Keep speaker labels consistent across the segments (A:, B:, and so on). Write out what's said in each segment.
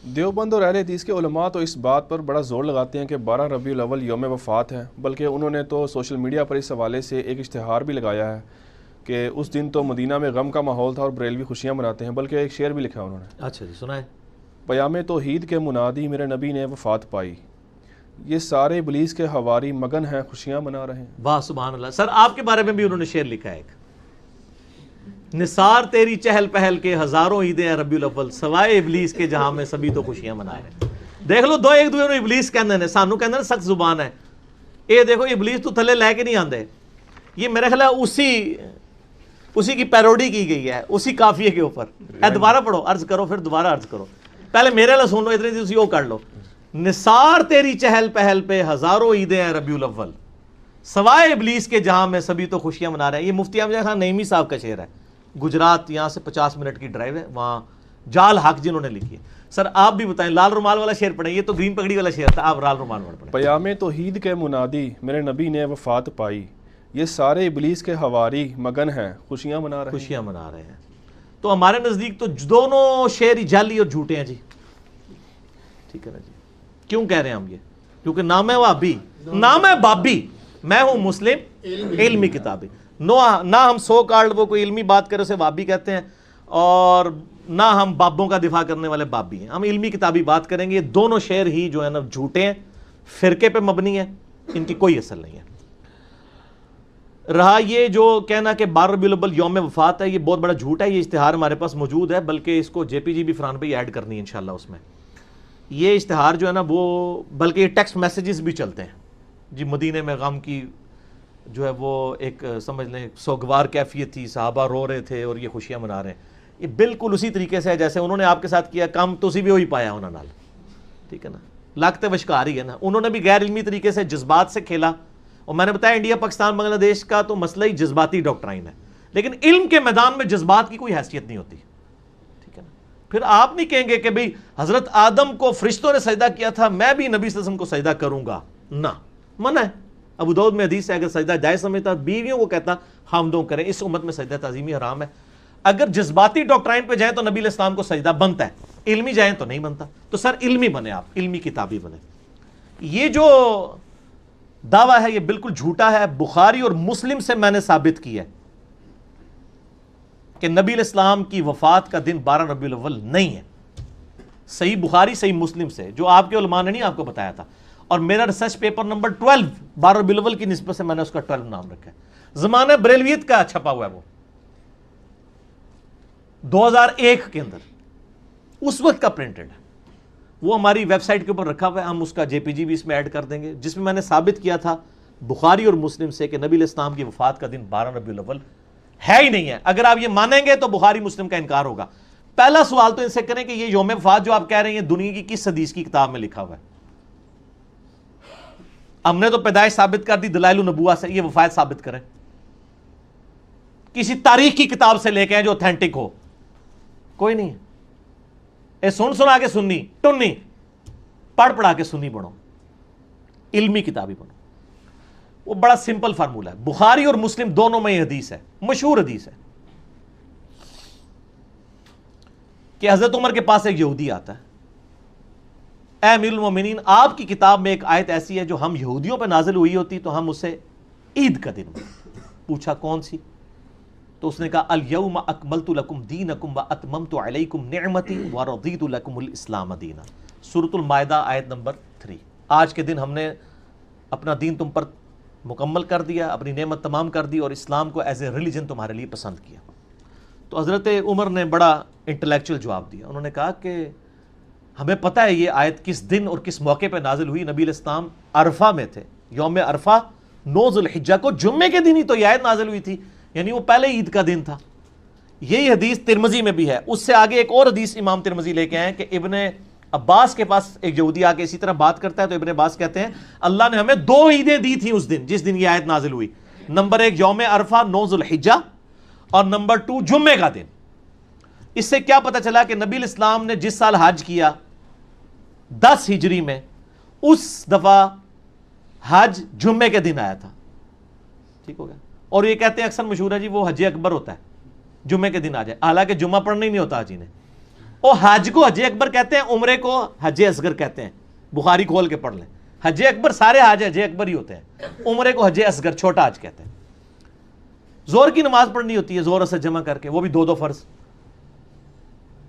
A: دیوبند اور اہل حدیث کے علماء تو اس بات پر بڑا زور لگاتے ہیں کہ 12 ربیع الاول یوم وفات ہے، بلکہ انہوں نے تو سوشل میڈیا پر اس حوالے سے ایک اشتہار بھی لگایا ہے کہ اس دن تو مدینہ میں غم کا ماحول تھا اور بریلوی خوشیاں مناتے ہیں، بلکہ ایک شعر بھی لکھا انہوں نے۔
B: اچھا جی، سنائیں۔
A: پیام توحید کے منادی میرے نبی نے وفات پائی، یہ سارے ابلیس کے حواری مگن ہیں خوشیاں منا رہے ہیں۔
B: واہ سبحان اللہ۔ سر آپ کے بارے میں بھی انہوں نے شعر لکھا ہے ایک، نثار تیری چہل پہل کے ہزاروں عیدیں ہیں ربیع الاول، سوائے ابلیس کے جہاں میں سبھی تو خوشیاں منا رہے ہیں۔ دیکھ لو، دو ایک دوسرے نوں ابلیس کہندے نے، سانو کہندے نے سخت زبان ہے، اے دیکھو ابلیس تو تھلے لے کے نہیں آندے۔ یہ میرے خیال ہے اسی کی پیروڈی کی گئی ہے، اسی قافیے کے اوپر۔ اے دوبارہ پڑھو، عرض کرو، پھر دوبارہ عرض کرو، پہلے میرے والا سن لو، اتنی تھی اسی وہ کر لو۔ نثار تیری چہل پہل پہ ہزاروں عیدیں ہیں ربیع الاول، سوائے ابلیس کے جہاں میں سبھی تو خوشیاں منا رہے ہیں۔ یہ مفتی احمد خان نعیمی صاحب کا شعر ہے، گجرات، یہاں سے 50 منٹ کی ڈرائیو ہے، وہاں جال حق جنہوں نے لکھی ہے۔ سر آپ بھی بتائیں، لال رومال والا شعر پڑھیں، یہ تو گرین پگڑی والا شعر تھا، آپ لال رومال والا پڑھیں۔
A: پیام توحید کے منادی میرے نبی نے وفات پائی، یہ سارے ابلیس کے حواری مگن ہیں خوشیاں منا رہے ہیں۔
B: خوشیاں منا رہے ہیں۔ تو ہمارے نزدیک تو دونوں شعر ہی جعلی اور جھوٹے ہیں جی، ٹھیک ہے نا جی۔ کیوں کہہ رہے ہیں ہم یہ؟ کیونکہ نام ہے وہابی، نام ہے بابی، میں ہوں مسلم علمی کتابی۔ نہ ہم سو کارڈ وہ کوئی علمی بات کرے اسے وہابی کہتے ہیں، اور نہ ہم بابوں کا دفاع کرنے والے بابی ہیں، ہم علمی کتابی بات کریں گے۔ یہ دونوں شعر ہی جو ہے نا جھوٹے ہیں، فرقے پہ مبنی ہیں، ان کی کوئی اصل نہیں ہے۔ رہا یہ جو کہنا کہ 12 ربیع الاول یوم وفات ہے، یہ بہت بڑا جھوٹ ہے۔ یہ اشتہار ہمارے پاس موجود ہے، بلکہ اس کو جے پی جی بھی فرحان پہ ایڈ کرنی ہے انشاءاللہ اس میں۔ یہ اشتہار جو ہے نا وہ، بلکہ یہ ٹیکسٹ میسیجز بھی چلتے ہیں جی، مدینے میں غم کی جو ہے وہ ایک سمجھ لیں سوگوار کیفیت تھی، صحابہ رو رہے تھے اور یہ خوشیاں منا رہے ہیں۔ یہ بالکل اسی طریقے سے ہے جیسے انہوں نے آپ کے ساتھ کیا کام، تو اسی بھی وہی پایا انہوں نے، ٹھیک ہے نا، لگتے وشکار ہی ہے نا۔ انہوں نے بھی غیر علمی طریقے سے جذبات سے کھیلا، اور میں نے بتایا انڈیا پاکستان بنگلہ دیش کا تو مسئلہ ہی جذباتی ڈاکٹرائن ہے، لیکن علم کے میدان میں جذبات کی کوئی حیثیت نہیں ہوتی، ٹھیک ہے نا۔ پھر آپ نہیں کہیں گے کہ بھئی حضرت آدم کو فرشتوں نے سجدہ کیا تھا، میں بھی نبی صلی اللہ علیہ وسلم کو سجدہ کروں گا، نہ، منع ہے۔ ابو داؤد میں حدیث ہے، اگر سجدہ جائز سمجھتا بیویوں کو کہتا حامدوں کریں، اس امت میں سجدہ تعظیمی حرام ہے۔ اگر جذباتی ڈاکٹرائن پہ جائیں تو نبی علیہ السلام کو سجدہ بنتا ہے، علمی جائیں تو نہیں بنتا۔ تو سر علمی بنے، آپ علمی کتابی بنے۔ یہ جو دعویٰ ہے یہ بالکل جھوٹا ہے، بخاری اور مسلم سے میں نے ثابت کی ہے کہ نبی علیہ السلام کی وفات کا دن 12 ربیع الاول نہیں ہے، صحیح بخاری صحیح مسلم سے، جو آپ کے علماء نے نہیں آپ کو بتایا تھا۔ اور میرا ریسرچ پیپر نمبر 12 12 ربیع الاول کی نسبت سے میں نے اس کا 12 نام رکھا ہے، زمانہ بریلویت کا چھپا ہوا ہے، وہ 2001 کے اندر اس وقت کا پرنٹڈ ہے، وہ ہماری ویب سائٹ کے اوپر رکھا ہوا ہے، ہم اس کا جے پی جی بھی اس میں ایڈ کر دیں گے، جس میں میں نے ثابت کیا تھا بخاری اور مسلم سے کہ نبی علیہ السلام کی وفات کا دن 12 ربیع الاول ہے ہی نہیں ہے۔ اگر آپ یہ مانیں گے تو بخاری مسلم کا انکار ہوگا۔ پہلا سوال تو ان سے کریں کہ یہ یوم وفات جو آپ کہہ رہے ہیں دنیا کی کس حدیث کی کتاب میں لکھا ہوا ہے؟ ہم نے تو پیدائش ثابت کر دی دلائل النبوہ سے، یہ وفات ثابت کریں، کسی تاریخ کی کتاب سے لے کے ہیں جو اوتھینٹک ہو، کوئی نہیں ہے۔ اے سنا کے سننی ٹنی، پڑھ پڑھا کے سنی بنو، علمی کتابی بنو۔ وہ بڑا سمپل فارمولہ ہے، بخاری اور مسلم دونوں میں یہ حدیث ہے، مشہور حدیث ہے کہ حضرت عمر کے پاس ایک یہودی آتا ہے، اے امیر المومنین، آپ کی کتاب میں ایک آیت ایسی ہے جو ہم یہودیوں پہ نازل ہوئی ہوتی تو ہم اسے عید کا دن پوچھا کون سی؟ تو اس نے کہا الیوم اکملت لکم دینکم واتممت علیکم نعمتی ورضیت لکم الاسلام دینا، سورۃ المائدہ آیت نمبر 3۔ آج کے دن ہم نے اپنا دین تم پر مکمل کر دیا، اپنی نعمت تمام کر دی اور اسلام کو ایز اے ریلیجن تمہارے لیے پسند کیا۔ تو حضرت عمر نے بڑا انٹلیکچوئل جواب دیا، انہوں نے کہا کہ ہمیں پتہ ہے یہ آیت کس دن اور کس موقع پہ نازل ہوئی، نبی علیہ السلام عرفہ میں تھے، یوم عرفہ 9 ذو الحجہ کو جمعے کے دن ہی تو یہ آیت نازل ہوئی تھی، یعنی وہ پہلے عید کا دن تھا۔ یہی حدیث ترمذی میں بھی ہے، اس سے آگے ایک اور حدیث امام ترمذی لے کے آئے کہ ابن عباس کے پاس ایک یہودی آ کے اسی طرح بات کرتا ہے، تو ابن عباس کہتے ہیں اللہ نے ہمیں 2 عیدیں دی تھیں اس دن جس دن یہ آیت نازل ہوئی، نمبر 1 یوم عرفہ 9 ذو الحجہ، اور نمبر 2 جمعے کا دن۔ اس سے کیا پتہ چلا کہ نبی علیہ السلام نے جس سال حج کیا 10 ہجری میں، اس دفعہ حج جمعے کے دن آیا تھا، ٹھیک ہو گیا۔ اور یہ کہتے ہیں اکثر مشہور ہے جی وہ حج اکبر ہوتا ہے جمعے کے دن آ جائے، حالانکہ جمعہ پڑھنا ہی نہیں ہوتا حاجی نے، اور حج کو حج اکبر کہتے ہیں, عمرے کو حج اصغر کہتے ہیں. بخاری کھول کے پڑھ لیں, حج اکبر سارے حج حج اکبر ہی ہوتے ہیں, عمرے کو حج اصغر چھوٹا حج کہتے ہیں. زور کی نماز پڑھنی ہوتی ہے زور اثر جمع کر کے, وہ بھی 2 فرض.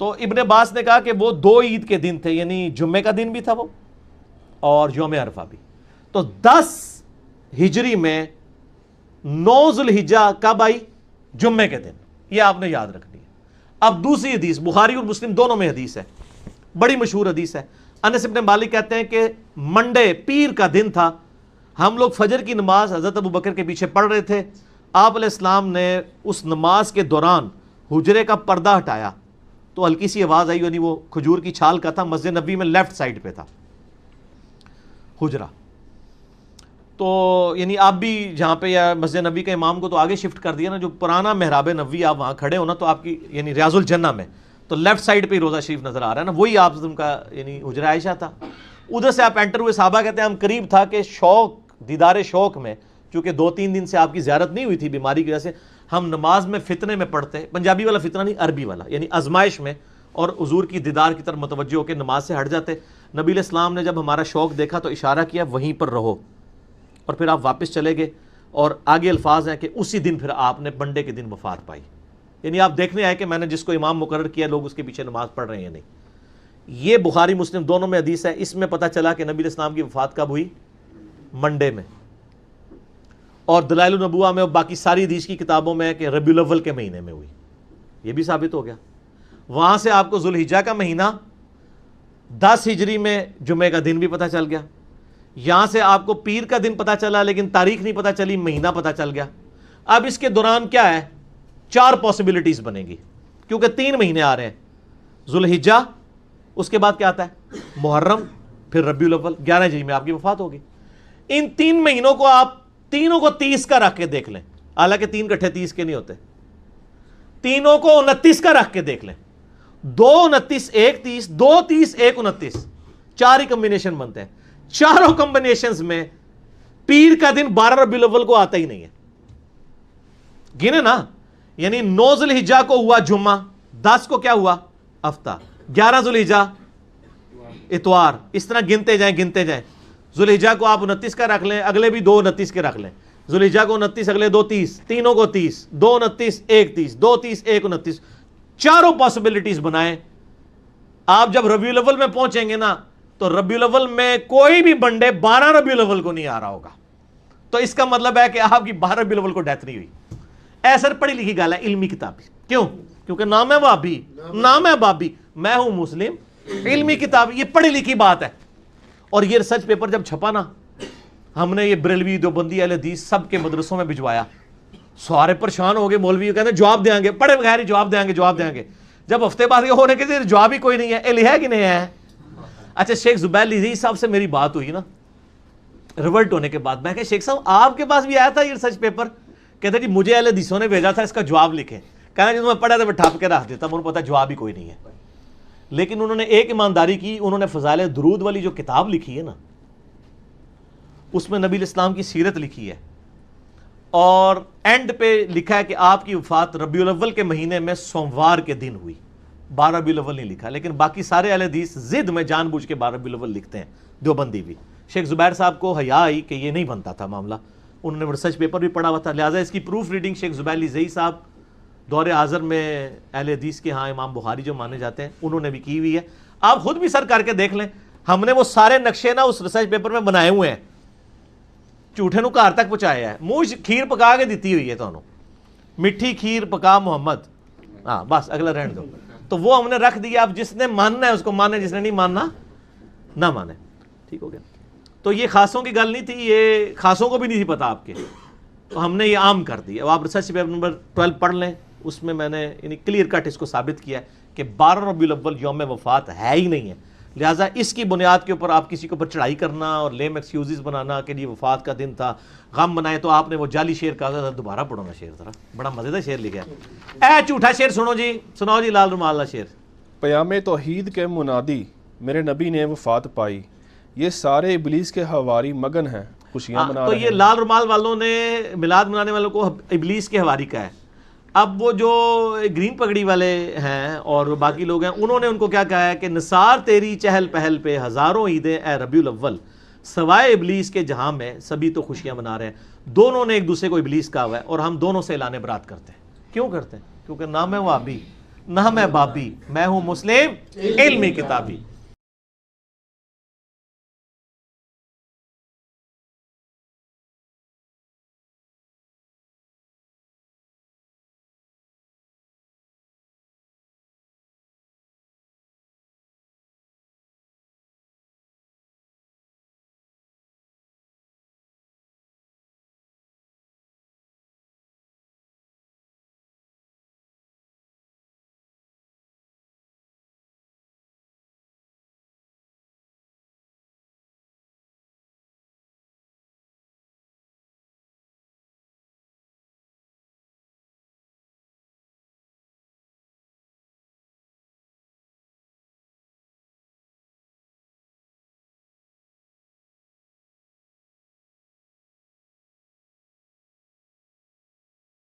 B: تو ابن عباس نے کہا کہ وہ 2 عید کے دن تھے, یعنی جمعے کا دن بھی تھا وہ اور یوم عرفہ بھی. تو 10 ہجری میں 9 ذوالحجہ کب آئی؟ جمعے کے دن. یہ آپ نے یاد رکھنی ہے. اب دوسری حدیث, بخاری اور مسلم دونوں میں حدیث ہے, بڑی مشہور حدیث ہے. انس بن مالک کہتے ہیں کہ منڈے پیر کا دن تھا, ہم لوگ فجر کی نماز حضرت ابو بکر کے پیچھے پڑھ رہے تھے. آپ علیہ السلام نے اس نماز کے دوران حجرے کا پردہ ہٹایا تو ہلکی سی آواز آئی, یعنی وہ کھجور کی چھال کا تھا, مسجد نبی میں لیفٹ سائڈ پہ تھا حجرہ. تو یعنی آپ بھی جہاں پہ یا مسجد نبی کا امام کو تو آگے شفٹ کر دیا نا, جو پرانا محراب نبوی آپ وہاں کھڑے ہو نا, تو آپ کی یعنی ریاض الجنہ میں تو لیفٹ سائڈ پہ ہی روزہ شریف نظر آ رہا ہے نا, وہی آپ کا یعنی حجرہ عائشہ تھا. ادھر سے آپ انٹر ہوئے, صحابہ کہتے ہیں ہم قریب تھا کہ شوق دیدار شوق میں, چونکہ 2-3 دن سے آپ کی زیارت نہیں ہوئی تھی بیماری کی وجہ سے, ہم نماز میں فتنے میں پڑھتے, پنجابی والا فتنہ نہیں عربی والا, یعنی آزمائش میں, اور حضور کی دیدار کی طرف متوجہ ہو کے نماز سے ہٹ جاتے. نبی علیہ السلام نے جب ہمارا شوق دیکھا تو اشارہ کیا وہیں پر رہو, اور پھر آپ واپس چلے گئے. اور آگے الفاظ ہیں کہ اسی دن پھر آپ نے منڈے کے دن وفات پائی. یعنی آپ دیکھنے آئے کہ میں نے جس کو امام مقرر کیا لوگ اس کے پیچھے نماز پڑھ رہے ہیں یا نہیں. یہ بخاری مسلم دونوں میں حدیث ہے. اس میں پتہ چلا کہ نبی علیہ السلام کی وفات کب ہوئی؟ منڈے میں. اور دلائل النبوہ میں اور باقی ساری حدیث کی کتابوں میں ہے کہ ربیع الاول کے مہینے میں ہوئی. یہ بھی ثابت ہو گیا. وہاں سے آپ کو ذوالحجہ کا مہینہ 10 ہجری میں جمعے کا دن بھی پتہ چل گیا. یہاں سے آپ کو پیر کا دن پتہ چلا لیکن تاریخ نہیں پتہ چلی, مہینہ پتہ چل گیا. اب اس کے دوران کیا ہے؟ 4 پاسبلٹیز بنے گی, کیونکہ 3 مہینے آ رہے ہیں. ذوالحجہ, اس کے بعد کیا آتا ہے؟ محرم, پھر ربیع الاول. 11 ہجری میں آپ کی وفات ہوگی. ان 3 مہینوں کو آپ تینوں کو 30 کا رکھ کے دیکھ لیں, حالانکہ 3 کٹھے 30 کے نہیں ہوتے, تینوں کو 29 کا رکھ کے دیکھ لیں. 2 29 1 30, 2 30 1 29, 4 ہی کمبینیشن بنتے ہیں. چاروں کمبینیشنز میں پیر کا دن 12 ربیع الاول کو آتا ہی نہیں ہے. گنے نا, یعنی 9 ذوالحجہ کو ہوا جمعہ, 10 کو کیا ہوا؟ ہفتہ, 11 ذوالحجہ اتوار, اس طرح گنتے جائیں. ذوالحجہ کو آپ 29 کا رکھ لیں, اگلے بھی 2 29 کے رکھ لیں. ذوالحجہ کو 29, اگلے 2 30, تینوں کو 30, 2 29 1 30, 2 30 1 29. چاروں پاسبلٹیز بنائیں. آپ جب ربیع الاول میں پہنچیں گے نا, تو ربیع الاول میں کوئی بھی بنڈے 12 ربیع الاول کو نہیں آ رہا ہوگا. تو اس کا مطلب ہے کہ آپ کی 12 ربیع الاول کو ڈیتھ نہیں ہوئی. ایسر پڑھی لکھی گال ہے, علمی کتاب. کیوں؟ کیونکہ نام ہے وابی, نام ہے بابی, میں ہوں مسلم, علمی کتاب, یہ پڑھی لکھی بات ہے. اور یہ ریسرچ پیپر جب چھپا نا, ہم نے یہ بریلوی دیوبندی اہل حدیث سب کے مدرسوں میں بھجوایا. سارے پریشان ہو گئے, مولوی کہتے ہیں جواب دیں گے, پڑھے بغیر ہی جواب دیں گے. جب ہفتے بعد یہ ہونے کے جواب ہی کوئی نہیں ہے, علی ہے کہ نہیں ہے. اچھا, شیخ زبیر لذیذ صاحب سے میری بات ہوئی نا ریورٹ ہونے کے بعد, میں کہ شیخ صاحب آپ کے پاس بھی آیا تھا یہ ریسرچ پیپر؟ کہتے جی مجھے اہل حدیثوں نے بھیجا تھا, اس کا جواب لکھیں. کہنا جی میں پڑھا تھا میں ٹھپ کے رکھ دیتا, مجھے پتا جواب ہی کوئی نہیں ہے. لیکن انہوں نے ایک ایمانداری کی, انہوں نے فضائل درود والی جو کتاب لکھی ہے نا, اس میں نبی علیہ السلام کی سیرت لکھی ہے, اور اینڈ پہ لکھا ہے کہ آپ کی وفات ربیع الاول کے مہینے میں سوموار کے دن ہوئی. 12 ربیع الاول نہیں لکھا, لیکن باقی سارے اہل حدیث ضد میں جان بوجھ کے 12 ربیع الاول لکھتے ہیں, دیوبندی بھی. شیخ زبیر صاحب کو حیا آئی کہ یہ نہیں بنتا تھا معاملہ, انہوں نے ریسرچ پیپر بھی پڑھا ہوا تھا, لہٰذا اس کی پروف ریڈنگ شیخ زبیر لذیذ صاحب دور حاضر میں اہل حدیث کے ہاں امام بخاری جو مانے جاتے ہیں, انہوں نے بھی کی ہوئی ہے. آپ خود بھی سر کر کے دیکھ لیں, ہم نے وہ سارے نقشے نا اس ریسرچ پیپر میں بنائے ہوئے ہیں, جھوٹے نو گھر تک پہنچایا ہے. منہ کھیر پکا کے دیتی ہوئی ہے تمہیں, میٹھی کھیر پکا محمد, ہاں بس اگلا رہن دو. تو وہ ہم نے رکھ دیا, اب جس نے ماننا ہے اس کو مانے, جس نے نہیں ماننا نہ مانے. ٹھیک ہو گیا. تو یہ خاصوں کی گل نہیں تھی, یہ خاصوں کو بھی نہیں تھی پتا آپ کے, تو ہم نے یہ عام کر دیا. اب آپ ریسرچ پیپر نمبر 12 پڑھ لیں, اس میں میں نے یعنی کلیئر کٹ اس کو ثابت کیا ہے کہ 12 ربیع الاول یوم وفات ہے ہی نہیں ہے. لہٰذا اس کی بنیاد کے اوپر آپ کسی کے اوپر چڑھائی کرنا اور لیم ایکسکیوزز بنانا کہ یہ وفات کا دن تھا, غم منائے, تو آپ نے وہ جعلی شعر کہا تھا, دوبارہ پڑھو نا شعر ذرا, بڑا مزیدار شعر لکھا ہے. اے جھوٹا شعر سنو جی, سناؤ جی لال رومال شعر.
A: پیام توحید کے منادی میرے نبی نے وفات پائی, یہ سارے ابلیس کے حواری مگن ہیں خوشیاں منا رہے ہیں.
B: تو یہ لال رومال والوں نے میلاد منانے والوں کو ابلیس کے حواری کا ہے. اب وہ جو گرین پگڑی والے ہیں اور باقی لوگ ہیں، انہوں نے ان کو کیا کہا ہے کہ نثار تیری چہل پہل پہ ہزاروں عیدیں اے ربیع الاول، سوائے ابلیس کے جہاں میں سبھی تو خوشیاں منا رہے ہیں۔ دونوں نے ایک دوسرے کو ابلیس کہا ہوا ہے، اور ہم دونوں سے اعلان برات کرتے ہیں۔ کیوں کرتے ہیں؟ کیونکہ نہ میں وہابی نہ میں بابی، میں ہوں مسلم علمی کتابی۔